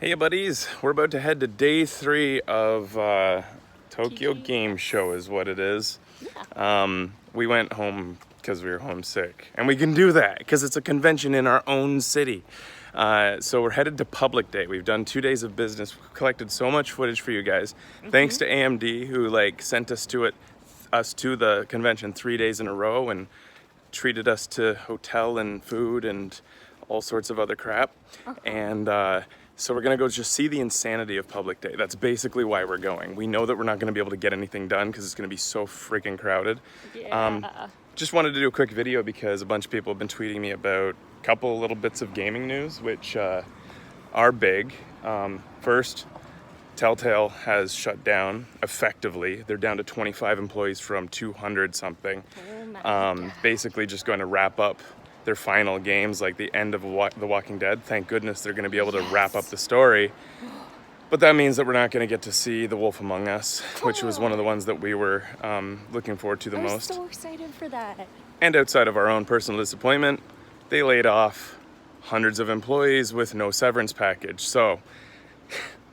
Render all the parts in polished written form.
Hey buddies, we're about to head to day 3 of Tokyo Game Show is what it is. We went home because we were homesick, and we can do that because it's a convention in our own city. So we're headed to Public Day. We've done 2 days of business. We've collected so much footage for you guys. Thanks to AMD who sent us to the convention 3 days in a row and treated us to hotel and food and all sorts of other crap. And so we're gonna go just see the insanity of Public Day. That's basically why we're going. We know that we're not gonna be able to get anything done because it's gonna be so freaking crowded. Just wanted to do a quick video because a bunch of people have been tweeting me about a couple little bits of gaming news, which are big. First, Telltale has shut down effectively. They're down to 25 employees from 200 something. Basically just going to wrap up their final games, like the end of The Walking Dead. Thank goodness they're going to be able to wrap up the story. But that means that we're not going to get to see The Wolf Among Us, which was one of the ones that we were looking forward to the most. I'm so excited for that. And outside of our own personal disappointment, they laid off hundreds of employees with no severance package. So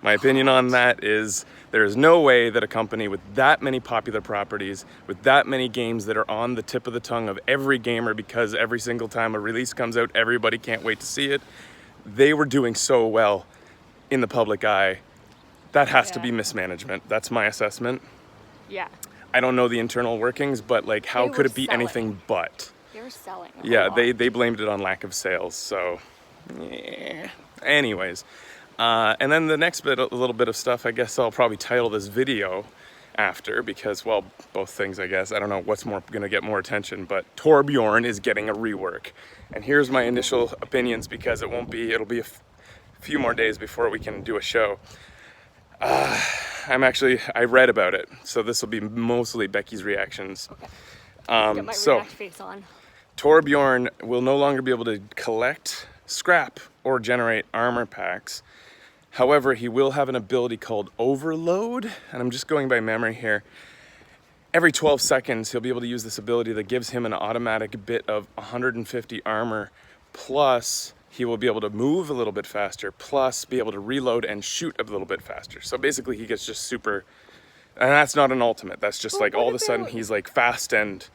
my opinion on that is there is no way that a company with that many popular properties, with that many games that are on the tip of the tongue of every gamer because every single time a release comes out, everybody can't wait to see it. They were doing so well in the public eye. That has to be mismanagement. That's my assessment. Yeah. I don't know the internal workings, but how could it be anything but? They were selling. Yeah, they blamed it on lack of sales, so yeah. Anyways. And then the next bit, a little bit of stuff, I guess I'll probably title this video after because, well, both things, I guess. I don't know what's gonna get more attention, but Torbjorn is getting a rework. And here's my initial opinions because it'll be a few more days before we can do a show. I read about it, so this will be mostly Becky's reactions. Okay. Get my react face on. Torbjorn will no longer be able to collect scrap or generate armor packs. However, he will have an ability called Overload, and I'm just going by memory here. Every 12 seconds, he'll be able to use this ability that gives him an automatic bit of 150 armor, plus he will be able to move a little bit faster, plus be able to reload and shoot a little bit faster. So basically he gets just super, and that's not an ultimate, that's just all of a sudden he's fast and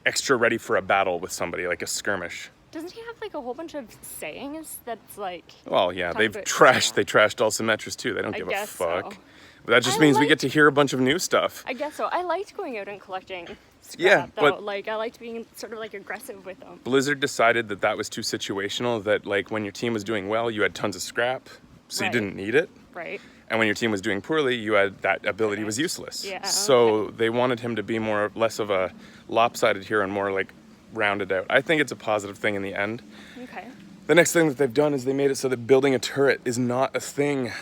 extra ready for a battle with somebody, like a skirmish. Doesn't he have a whole bunch of sayings that's Well, yeah, they trashed all Symmetris too. They don't give a fuck. So. But that just means we get to hear a bunch of new stuff. I guess so. I liked going out and collecting scrap, yeah, though. But I liked being sort of aggressive with them. Blizzard decided that that was too situational, that when your team was doing well, you had tons of scrap, so you didn't need it. Right. And when your team was doing poorly, you had that ability was useless. Yeah. So they wanted him to be less of a lopsided hero and more rounded out. I think it's a positive thing in the end. Okay. The next thing that they've done is they made it so that building a turret is not a thing.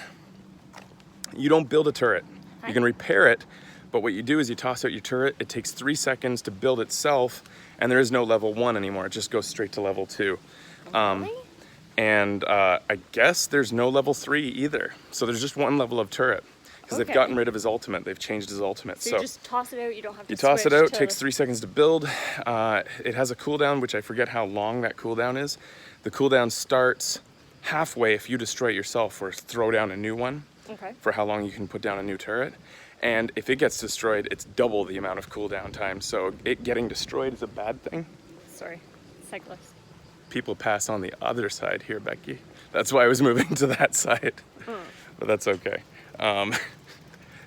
You don't build a turret. You can repair it, but what you do is you toss out your turret. It takes 3 seconds to build itself, and there is no level 1 anymore. It just goes straight to level 2. Really? And I guess there's no level 3 either. So there's just one level of turret. Because they've gotten rid of his ultimate. They've changed his ultimate. So you just toss it out, you don't have to You toss it out, takes 3 seconds to build. It has a cooldown, which I forget how long that cooldown is. The cooldown starts halfway if you destroy it yourself or throw down a new one. Okay. For how long you can put down a new turret. And if it gets destroyed, it's double the amount of cooldown time. So it getting destroyed is a bad thing. Sorry, cyclist. People pass on the other side here, Becky. That's why I was moving to that side. But that's okay.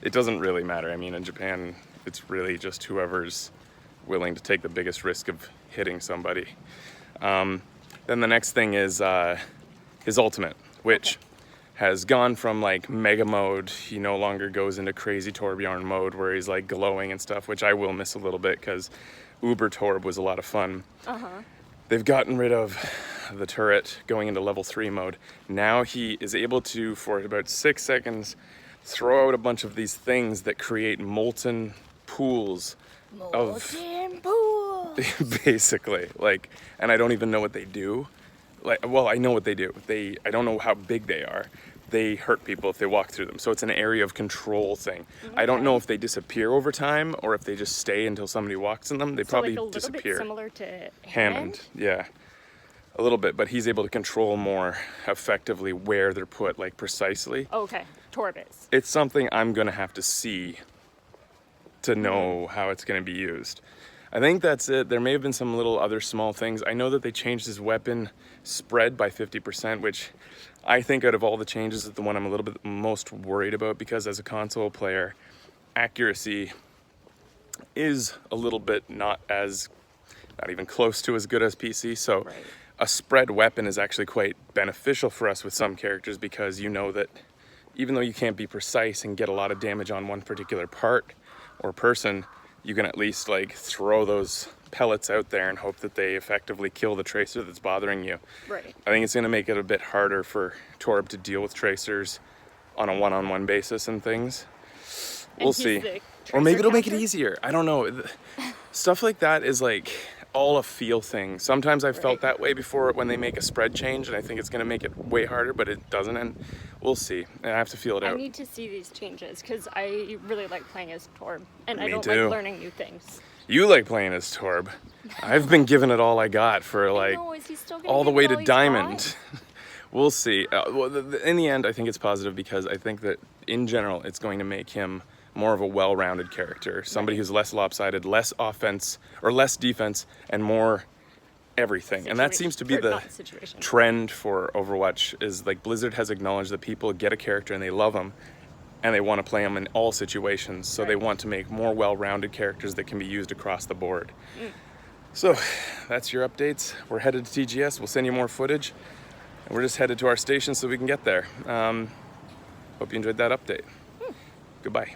It doesn't really matter. I mean, in Japan, it's really just whoever's willing to take the biggest risk of hitting somebody. Then the next thing is his ultimate, which has gone from mega mode. He no longer goes into crazy Torbjorn mode where he's glowing and stuff, which I will miss a little bit because Uber Torb was a lot of fun. They've gotten rid of the turret going into level 3 mode. Now he is able to, for about 6 seconds, throw out a bunch of these things that create molten pools basically, and I don't even know what they do. Well, I know what they do. I don't know how big they are. They hurt people if they walk through them. So it's an area of control thing. I don't know if they disappear over time or if they just stay until somebody walks in them. They probably a little disappear. Bit similar to Hammond, yeah. A little bit, but he's able to control more effectively where they're put, like precisely. Okay, Torb is. It's something I'm gonna have to see to know how it's gonna be used. I think that's it. There may have been some little other small things. I know that they changed his weapon spread by 50%, which I think out of all the changes is the one I'm a little bit most worried about, because as a console player, accuracy is a little bit not even close to as good as PC. So Right. a spread weapon is actually quite beneficial for us with some characters, because you know that even though you can't be precise and get a lot of damage on one particular part or person, you can at least like throw those pellets out there and hope that they effectively kill the tracer that's bothering you. Right. I think it's going to make it a bit harder for Torb to deal with tracers on a one-on-one basis and things. We'll he's see. the Or maybe tracer it'll make it counter? easier. I don't know. Stuff like that is like all a feel thing. Sometimes I've felt Right. that way before when they make a spread change, and I think it's going to make it way harder, but it doesn't, and we'll see. And I have to feel it I out. need to see these changes because I really like playing as Torb, and I Me don't too. like learning new things. You like playing as Torb. I've been giving it all I got for like No, is he still gonna all the give way it to all he's diamond. got? We'll see. In the end, I think it's positive, because I think that in general, it's going to make him more of a well-rounded character. Somebody who's less lopsided, less offense or less defense, and more everything. And that seems to be Or the not situation. trend for Overwatch, is like Blizzard has acknowledged that people get a character and they love him, and they want to play him in all situations. So they Right. want to make more well-rounded characters that can be used across the board. So that's your updates. We're headed to TGS. We'll send you more footage. And we're just headed to our station so we can get there. Hope you enjoyed that update. Goodbye.